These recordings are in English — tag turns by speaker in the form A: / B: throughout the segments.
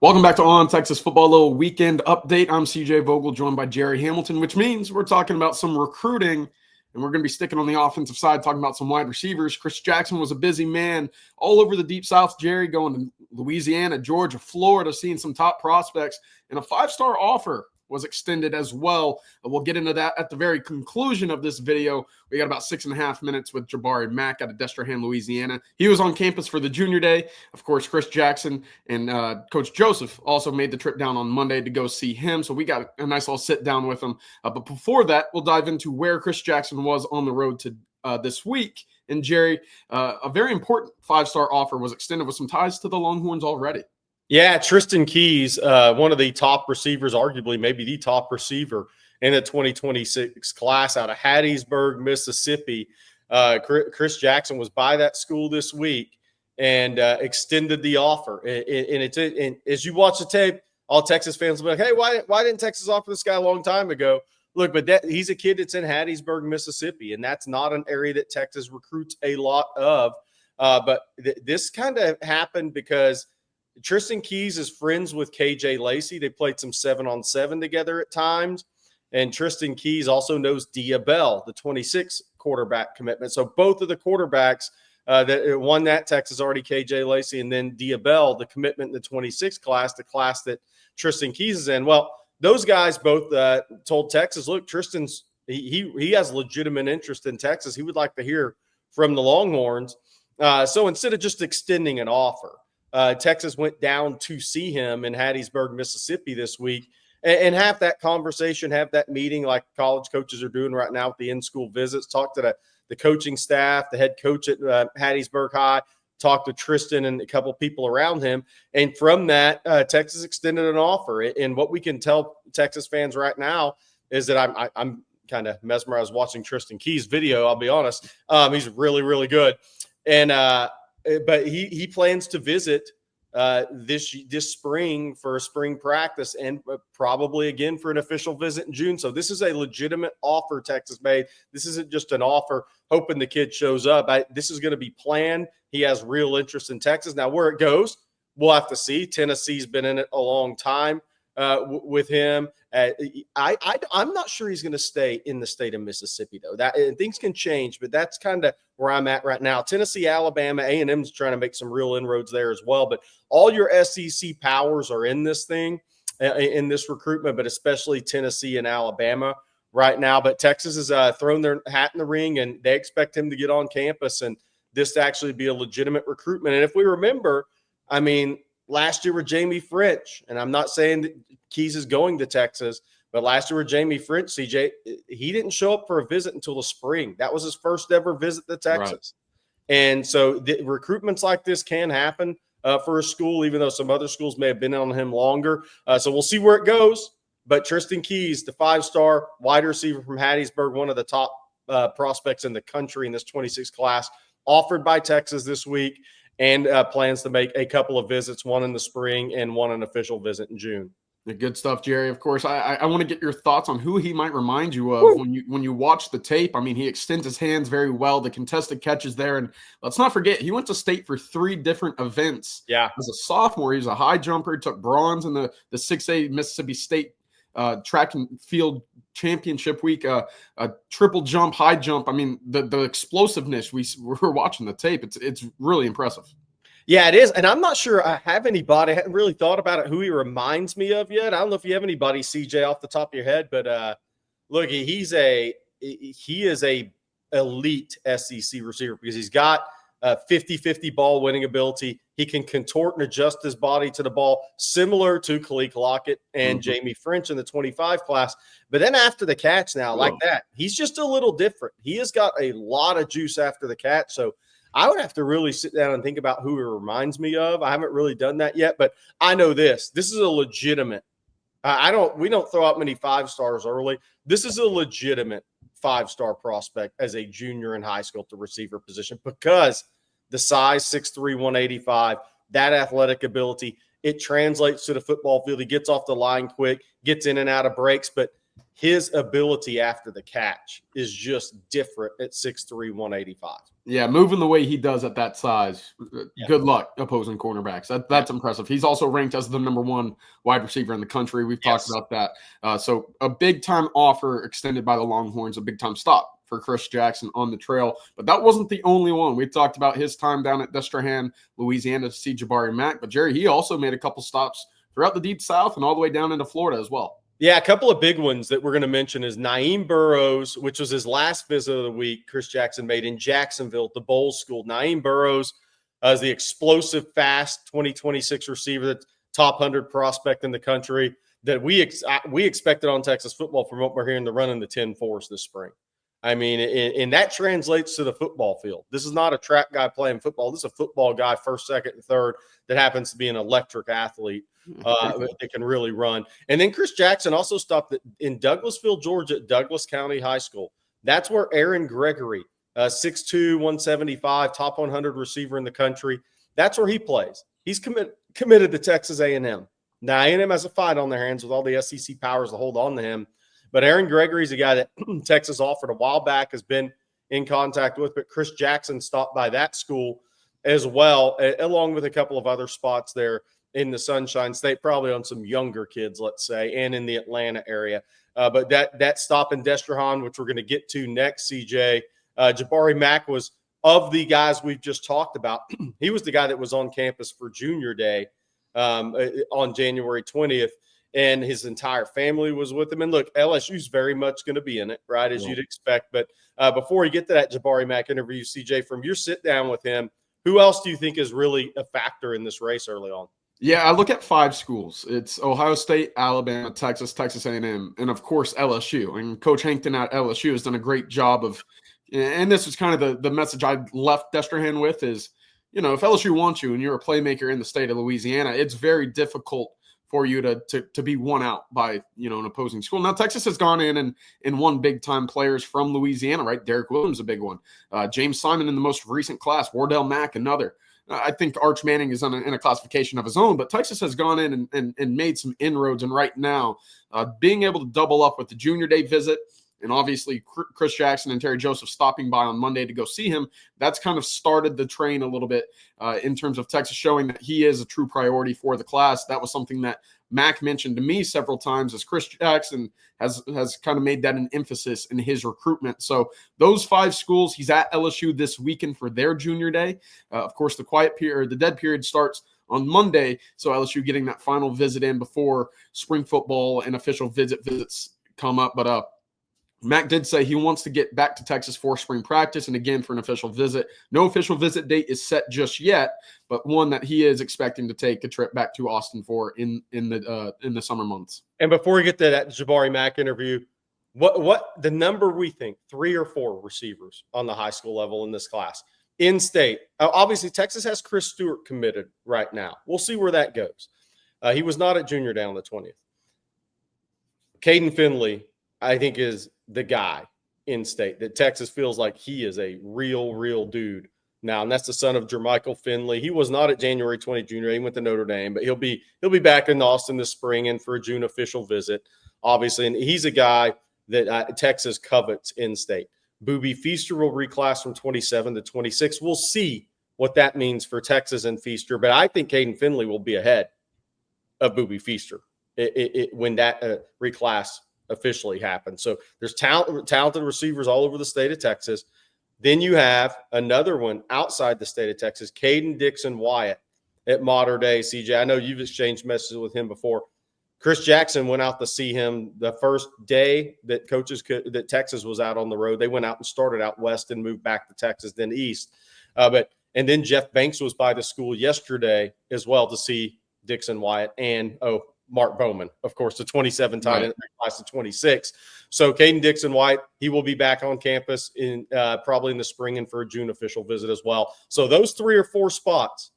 A: Welcome back to On Texas Football, a little weekend update. I'm CJ Vogel, joined by Gerry Hamilton, which means we're talking about some recruiting, and we're going to be sticking on the offensive side, talking about some wide receivers. Chris Jackson was a busy man all over the Deep South, Gerry, going to Louisiana, Georgia, Florida, seeing some top prospects, and a five-star offer was extended as well. We'll get into that at the very conclusion of this video. We got about 6.5 minutes with Jabari Mack out of Destrehan, Louisiana. He was on campus for the junior day. Of course, Chris Jackson and Coach Joseph also made the trip down on Monday to go see him. So we got a nice little sit down with him. But before that, we'll dive into where Chris Jackson was on the road to this week. And Gerry, a very important five-star offer was extended with some ties to the Longhorns already.
B: Yeah, Tristan Keys, one of the top receivers, arguably maybe the top receiver in the 2026 class out of Hattiesburg, Mississippi. Chris Jackson was by that school this week and extended the offer. And as you watch the tape, all Texas fans will be like, hey, why didn't Texas offer this guy a long time ago? Look, but he's a kid that's in Hattiesburg, Mississippi, and that's not an area that Texas recruits a lot of. But this kind of happened because Tristan Keys is friends with KJ Lacey. They played some 7-on-7 together at times. And Tristan Keys also knows Dia Bell, the 26 quarterback commitment. So both of the quarterbacks that won that Texas already, KJ Lacey, and then Dia Bell, the commitment in the 26 class, the class that Tristan Keys is in. Well, those guys both told Texas, look, Tristan's he has legitimate interest in Texas. He would like to hear from the Longhorns. So instead of just extending an offer, Texas went down to see him in Hattiesburg, Mississippi this week and have that conversation, have that meeting like college coaches are doing right now with the in-school visits, talk to the coaching staff, the head coach at Hattiesburg High, talk to Tristan and a couple people around him. And from that, Texas extended an offer. And what we can tell Texas fans right now is that I'm kind of mesmerized watching Tristan Keys' video, I'll be honest. He's really, really good. And but he plans to visit this spring for a spring practice and probably again for an official visit in June. So this is a legitimate offer Texas made. This isn't just an offer hoping the kid shows up. This is going to be planned. He has real interest in Texas. Now where it goes, we'll have to see. Tennessee's been in it a long time with him. I'm not sure he's going to stay in the state of Mississippi, though. Things can change, but that's kind of where I'm at right now. Tennessee, Alabama, A&M's trying to make some real inroads there as well. But all your SEC powers are in this thing, in this recruitment, but especially Tennessee and Alabama right now. But Texas has thrown their hat in the ring, and they expect him to get on campus and this to actually be a legitimate recruitment. And if we remember, I mean, last year with Jamie French, and I'm not saying that Keys is going to Texas, but last year with Jamie French, CJ, he didn't show up for a visit until the spring. That was his first ever visit to Texas. Right. And so the recruitments like this can happen for a school, even though some other schools may have been on him longer. So we'll see where it goes. But Tristan Keys, the five-star wide receiver from Hattiesburg, one of the top prospects in the country in this 26 class, offered by Texas this week. And plans to make a couple of visits, one in the spring and one an official visit in June.
A: Good stuff, Gerry. Of course, I want to get your thoughts on who he might remind you of when you watch the tape. I mean, he extends his hands very well. The contested catches there, and let's not forget he went to state for 3 different events.
B: Yeah,
A: as a sophomore, he was a high jumper. He took bronze in the 6A Mississippi State track and field championship week, a triple jump, high jump. I mean, the explosiveness we're watching the tape. It's really impressive.
B: Yeah, it is. And I'm not sure I have anybody. I hadn't really thought about it, who he reminds me of yet. I don't know if you have anybody, CJ, off the top of your head, but look, he is a elite SEC receiver because he's got 50-50 ball winning ability. He can contort and adjust his body to the ball, similar to Khaleke Lockett and Jamie French in the 25 class. But then after the catch now, like that, he's just a little different. He has got a lot of juice after the catch. So I would have to really sit down and think about who he reminds me of. I haven't really done that yet, but I know this is a legitimate. We don't throw out many 5-stars early. This is a legitimate 5-star prospect as a junior in high school at the receiver position because the size, 6'3", 185, that athletic ability, it translates to the football field. He gets off the line quick, gets in and out of breaks, but his ability after the catch is just different at 6'3", 185.
A: Yeah, moving the way he does at that size, good luck opposing cornerbacks. That's impressive. He's also ranked as the #1 wide receiver in the country. We've talked about that. So a big-time offer extended by the Longhorns, a big-time stop for Chris Jackson on the trail. But that wasn't the only one. We talked about his time down at Destrehan, Louisiana to see Jabari Mack. But, Jerry, he also made a couple stops throughout the Deep South and all the way down into Florida as well.
B: Yeah, a couple of big ones that we're going to mention is Naeem Burrows, which was his last visit of the week. Chris Jackson made in Jacksonville at the Bowl School. Naeem Burrows is the explosive, fast 2026 receiver, the top 100 prospect in the country that we expected on Texas football from what we're hearing the run in the 10-4s this spring. I mean, and that translates to the football field. This is not a track guy playing football. This is a football guy, first, second, and third, that happens to be an electric athlete that can really run. And then Chris Jackson also stopped in Douglasville, Georgia, at Douglas County High School. That's where Aaron Gregory, 6'2", 175, top 100 receiver in the country, that's where he plays. He's committed to Texas A&M. Now, A&M has a fight on their hands with all the SEC powers to hold on to him. But Aaron Gregory's a guy that Texas offered a while back, has been in contact with, but Chris Jackson stopped by that school as well, along with a couple of other spots there in the Sunshine State, probably on some younger kids, let's say, and in the Atlanta area. But that stop in Destrehan, which we're going to get to next, CJ, Jabari Mack was, of the guys we've just talked about, he was the guy that was on campus for Junior Day on January 20th. And his entire family was with him. And look, LSU's very much going to be in it, right, as you'd expect. But before we get to that Jabari Mack interview, CJ, from your sit down with him, who else do you think is really a factor in this race early on?
A: Yeah, I look at 5 schools. It's Ohio State, Alabama, Texas, Texas A&M, and of course LSU. And Coach Hankton at LSU has done a great job of, and this is kind of the message I left Destrehan with is, if LSU wants you and you're a playmaker in the state of Louisiana, it's very difficult for you to be won out by, an opposing school. Now, Texas has gone in and won big-time players from Louisiana, right? Derek Williams, a big one. James Simon in the most recent class. Wardell Mack, another. I think Arch Manning is in a classification of his own, but Texas has gone in and made some inroads. And right now, being able to double up with the Junior Day visit, and obviously Chris Jackson and Terry Joseph stopping by on Monday to go see him, that's kind of started the train a little bit in terms of Texas showing that he is a true priority for the class. That was something that Mack mentioned to me several times, as Chris Jackson has kind of made that an emphasis in his recruitment. So those 5 schools, he's at LSU this weekend for their Junior Day. Of course, the quiet period, the dead period starts on Monday. So LSU getting that final visit in before spring football and official visits come up. But Mack did say he wants to get back to Texas for spring practice and again for an official visit. No official visit date is set just yet, but one that he is expecting to take a trip back to Austin for in the summer months.
B: And before we get to that Jabari Mack interview, what the number we think, 3 or 4 receivers on the high school level in this class in state? Obviously, Texas has Chris Stewart committed right now. We'll see where that goes. He was not at Junior Day on the 20th. Caden Finley, I think, is the guy in state that Texas feels like he is a real dude now, and that's the son of Jermichael Finley. He was not at January 20 Junior. He went to Notre Dame, but he'll be back in Austin this spring and for a June official visit, obviously. And he's a guy that Texas covets in state. Boobie Feaster will reclass from 27 to 26. We'll see what that means for Texas and Feaster, but I think Caden Finley will be ahead of Boobie Feaster when that reclass officially happened. So there's talented receivers all over the state of Texas. Then you have another one outside the state of Texas, Caden Dixon Wyatt at Mater Dei. CJ, I know you've exchanged messages with him before. Chris Jackson went out to see him the first day that that Texas was out on the road. They went out and started out west and moved back to Texas, then east. And then Jeff Banks was by the school yesterday as well to see Dixon Wyatt and Mark Bowman, of course, the 27 tight end class of 26. So Caden Dixon White, he will be back on campus in probably in the spring and for a June official visit as well. So those 3 or 4 spots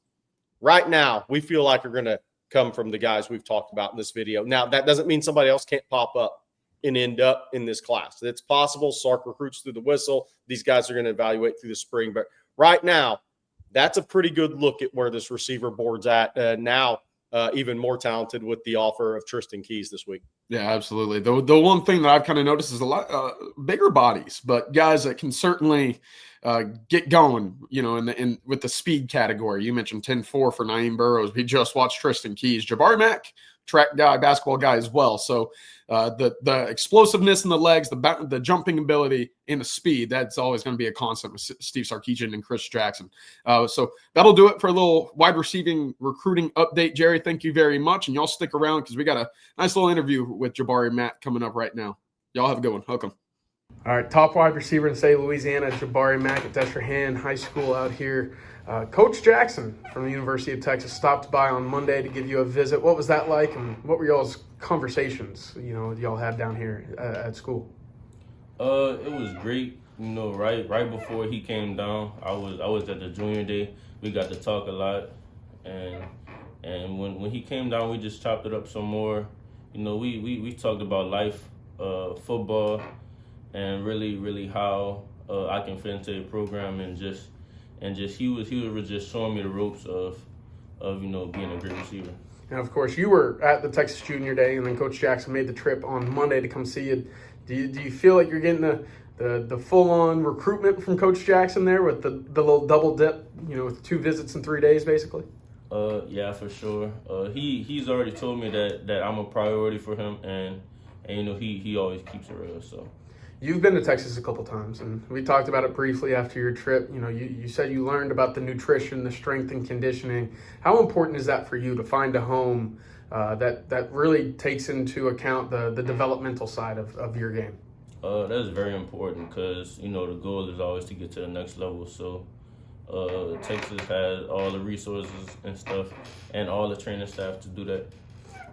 B: right now we feel like are going to come from the guys we've talked about in this video. Now, that doesn't mean somebody else can't pop up and end up in this class. It's possible. Sark recruits through the whistle. These guys are going to evaluate through the spring. But right now, that's a pretty good look at where this receiver board's at now. even more talented with the offer of Tristan Keys this week.
A: Yeah, absolutely. The one thing that I've kind of noticed is a lot bigger bodies, but guys that can certainly get going, in with the speed category. You mentioned 10-4 for Naeem Burrows. We just watched Tristan Keys. Jabari Mack, track guy, basketball guy as well. So the explosiveness in the legs, the jumping ability, and the speed, that's always going to be a constant with Steve Sarkisian and Chris Jackson. So that'll do it for a little wide receiving recruiting update. Jerry, thank you very much. And y'all stick around because we got a nice little interview with Jabari Mack coming up right now. Y'all have a good one. Welcome. All right, top wide receiver in the state of Louisiana, Jabari Mack at Destrehan High School out here. Coach Jackson from the University of Texas stopped by on Monday to give you a visit. What was that like, and what were y'all's conversations, y'all had down here at school?
C: It was great. Right before he came down, I was at the junior day. We got to talk a lot, and when he came down, we just chopped it up some more. We talked about life, football, and really how I can fit into the program, and just he was just showing me the ropes of being a great receiver.
A: And of course, you were at the Texas Junior Day, and then Coach Jackson made the trip on Monday to come see you. Do you feel like you're getting the full-on recruitment from Coach Jackson there with the little double dip, with 2 visits in 3 days, basically?
C: Yeah, for sure. He's already told me that I'm a priority for him, and he always keeps it real. So.
A: You've been to Texas a couple times, and we talked about it briefly after your trip. You said you learned about the nutrition, the strength and conditioning. How important is that for you to find a home that really takes into account the developmental side of your game?
C: That's very important because, the goal is always to get to the next level. So Texas has all the resources and stuff and all the training staff to do that.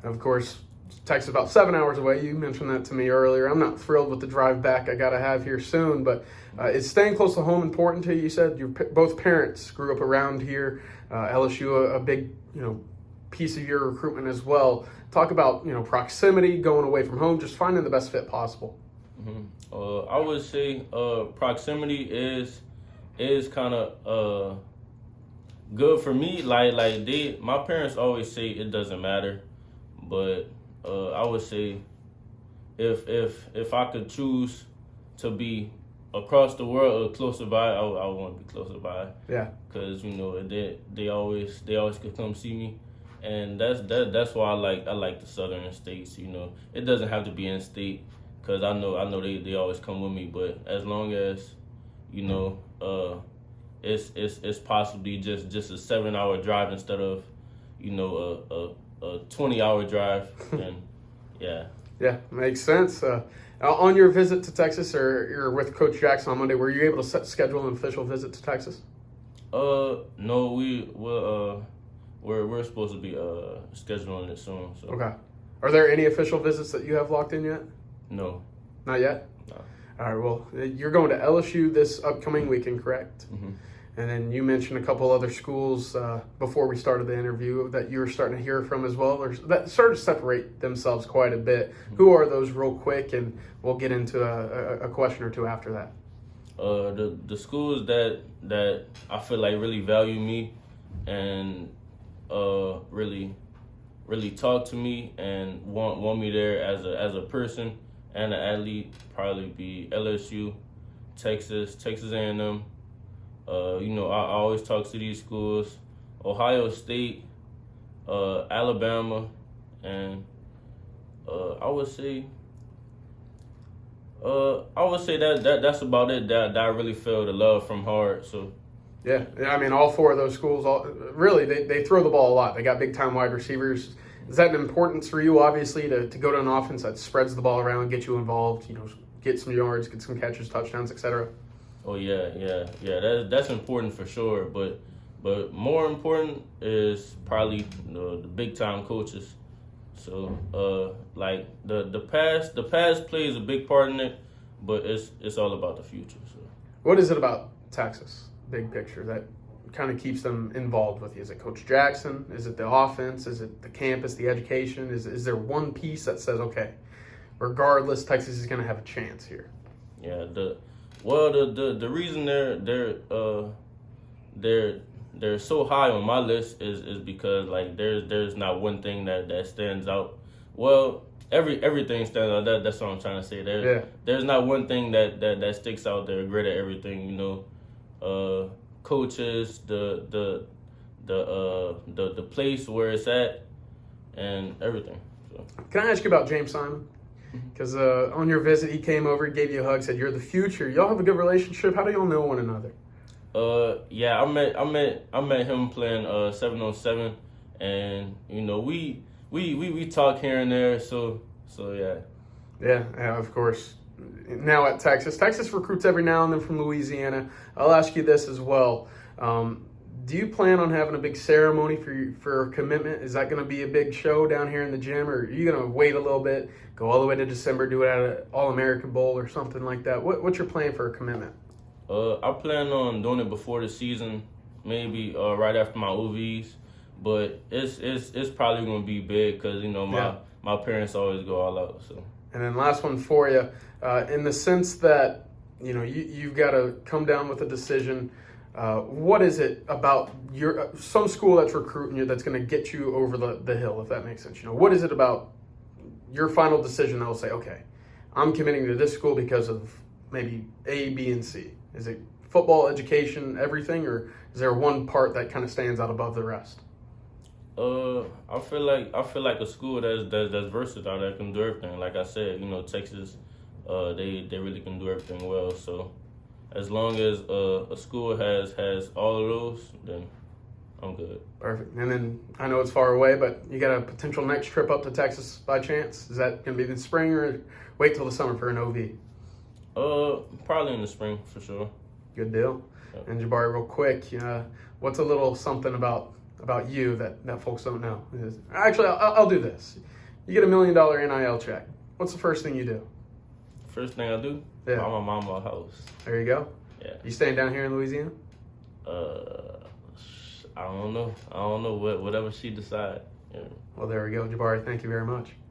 A: Of course, Texas about 7 hours away. You mentioned that to me earlier. I'm not thrilled with the drive back I got to have here soon, but is staying close to home important to you? You said both parents grew up around here. LSU, a big, piece of your recruitment as well. Talk about, proximity, going away from home, just finding the best fit possible.
C: Mm-hmm. I would say proximity is kind of good for me. My parents always say it doesn't matter, but I would say if I could choose to be across the world or closer by, I want to be closer by.
A: Yeah.
C: Because they always could come see me, and that's why I like the southern states. It doesn't have to be in state, because I know they always come with me. But as long as it's possibly just a 7-hour drive instead of a 20-hour drive, and yeah. Yeah, makes sense. On your visit to Texas, or you're with Coach Jackson on Monday, were you able to schedule an official visit to Texas? No, we're supposed to be scheduling it soon. So. Okay. Are there any official visits that you have locked in yet? No. Not yet? No. All right, well, you're going to LSU this upcoming weekend, correct? Mm-hmm. And then you mentioned a couple other schools before we started the interview that you were starting to hear from as well, or that started to separate themselves quite a bit. Mm-hmm. Who are those real quick, and we'll get into a question or two after that. The schools that I feel like really value me and really talk to me and want me there as a person and an athlete, probably be LSU, Texas A&M. I always talk to these schools, Ohio State, Alabama, and I would say that's about it. That I really feel the love from heart. So. Yeah, I mean, all 4 of those schools, really, they throw the ball a lot. They got big-time wide receivers. Is that an importance for you, obviously, to go to an offense that spreads the ball around, get you involved, get some yards, get some catches, touchdowns, etc.? Oh, yeah. That's important for sure. But more important is probably the big-time coaches. So, the past plays a big part in it, but it's all about the future. So. What is it about Texas, big picture, that kind of keeps them involved with you? Is it Coach Jackson? Is it the offense? Is it the campus, the education? Is there one piece that says, okay, regardless, Texas is going to have a chance here? Yeah, the reason they're
D: they're so high on my list is because like there's not one thing that stands out. Well, everything stands out. That's what I'm trying to say. There's not one thing that sticks out. They're great at everything. You know, coaches, the place where it's at, and everything. So.
C: Can I ask you about James Simon? Because on your visit, he came over, he gave you a hug, said you're the future. Y'all have a good relationship. How do y'all know one another?
D: Yeah, I met him playing 7-on-7, and you know we talk here and there. So yeah. Yeah,
C: of course. Now at Texas recruits every now and then from Louisiana. I'll ask you this as well. Do you plan on having a big ceremony for commitment? Is that going to be a big show down here in the gym, or are you going to wait a little bit, go all the way to December, do it at an All-American Bowl or something like that? What's your plan for a commitment?
D: I plan on doing it before the season, maybe right after my OVs, but it's probably going to be big because, you know, my parents always go all out. So. And
C: then last one for you, in the sense that, you know, you've got to come down with a decision. What is it about some school that's recruiting you that's going to get you over the hill, if that makes sense? You know, what is it about your final decision that will say, okay, I'm committing to this school because of maybe A, B, and C? Is it football, education, everything, or is there one part that kind of stands out above the rest?
D: I feel like a school that's versatile, that can do everything. Like I said, you know, Texas, they really can do everything well. So as long as a school has all of those, then I'm good. Perfect.
C: And then I know it's far away, but you got a potential next trip up to Texas by chance? Is that going to be in the spring, or wait till the summer for an OV?
D: Probably in the spring for sure.
C: Good deal. Yep. And Jabari, real quick, what's a little something about you that folks don't know? Actually, I'll do this. You get $1 million NIL check. What's the first thing you do?
D: First thing I do? Buy my mama a house.
C: There you go.
D: Yeah.
C: You staying down here in Louisiana?
D: I don't know. Whatever she decides. Yeah.
C: Well, there we go. Jabari, thank you very much.